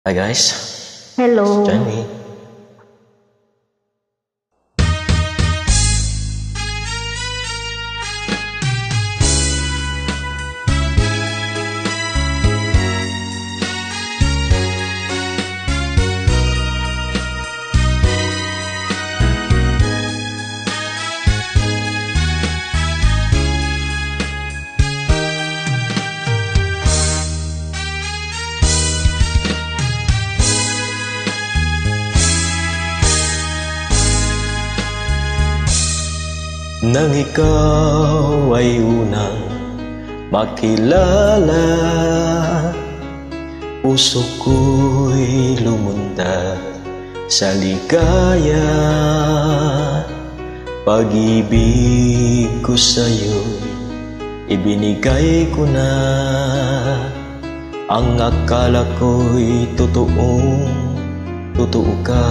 Hi guys, Hello. join me. Nang ikaw ay unang makilala, puso ko'y lumundag sa ligaya. Pag-ibig ko sa'yo'y ibinigay ko na, ang akala ko'y totoo ka.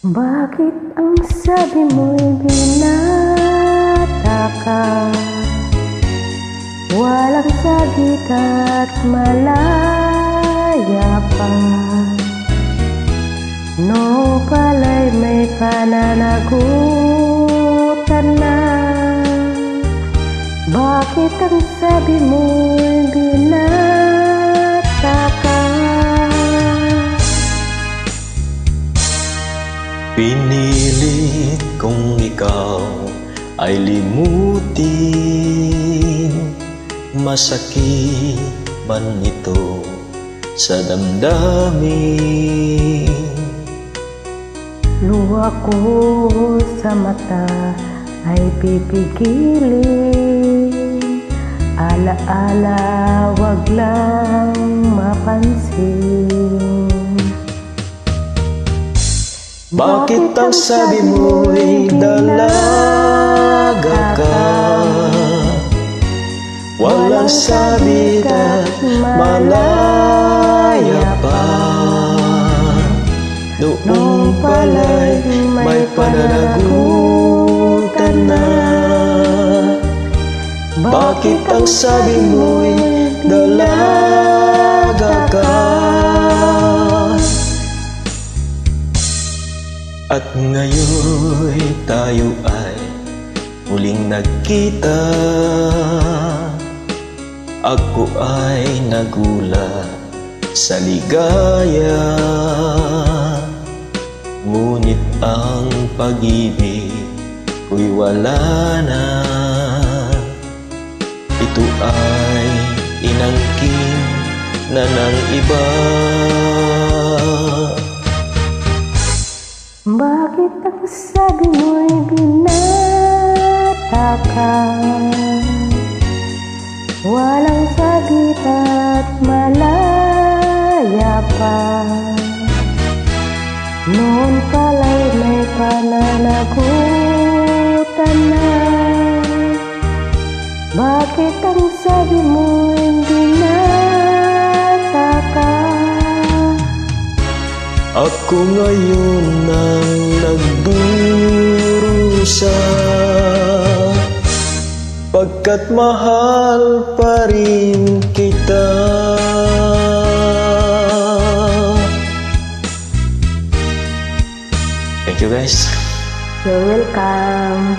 Bakit ang sabi mo'y binata ka? Walang sagit at malaya pa. No pala'y may pananagutan na. Bakit ang sabi mo'y binata ka? Pinilit kong ikaw ay limutin, masakit man ito sa damdamin. Luha ko sa mata ay pipigilin, alaala wag lang mapansin. Bakit ang sabi mo'y dalaga ka? Walang sabit at malaya pa. Noong pala'y may pananagutan na. Bakit ang sabi mo'y dalaga ka? At ngayon tayo ay muling nagkita. Ako ay nagulat sa ligaya, ngunit ang pag-ibig ko'y wala na. Ito ay inangkin na ng iba. Bakit ang sabi mo'y binata ka? Walang sagit at malaya pa. Noon pala'y may pananagutan na. Bakit ang sabi mo'y binata ka? Ako ngayon ang nagdurusa, pagkat mahal pa rin kita. Thank you guys. You're welcome.